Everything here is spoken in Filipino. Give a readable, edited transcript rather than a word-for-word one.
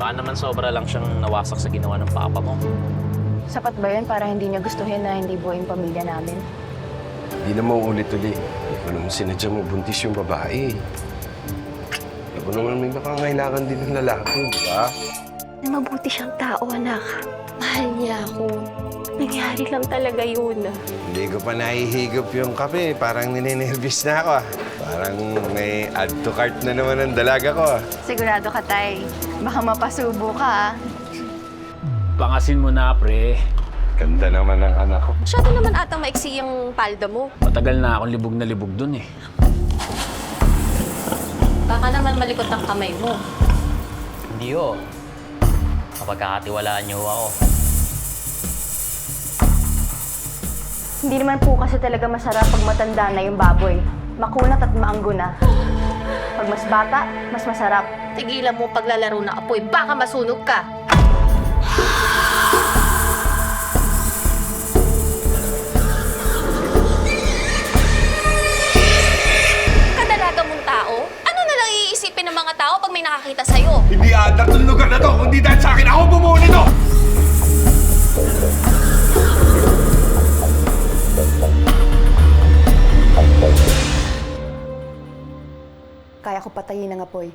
Baka naman sobra lang siyang nawasak sa ginawa ng papa mo. Sapat ba yun para hindi niya gustuhin na hindi buhay yung pamilya namin? Hindi na mauulit-ulit. Anong sinadya mo buntis yung babae? Ako naman may makangailangan din ng lalaki, di ba? Mabuti siyang tao, anak. Mahal niya ako. Nangyari lang talaga yun. Hindi ko pa nahihigop yung kape. Parang ninenervous na ako. Parang may add to cart na naman ang dalaga ko. Sigurado ka, Tay. Baka mapasubo ka, Pangasin mo na, pre. Ganda naman ng anak ko. Masyado naman atang maiksi yung palda mo. Matagal na akong libog na libog dun eh. Baka naman malikot ang kamay mo. Hindi ho. Kapagkakatiwalaan niyo ako. Hindi naman po kasi talaga masarap pag matanda na yung baboy. Makunat at maanggo na. Pag mas bata, mas masarap. Tigilan mo paglalaro ng apoy, baka masunog ka. Kadalaga mong tao? Ano na lang iisipin ng mga tao pag may nakakita sa'yo? Hindi adat ng lugar na to. Kundi dahil sa akin, ako bumuo nito! Kaya ko patayin ang apoy.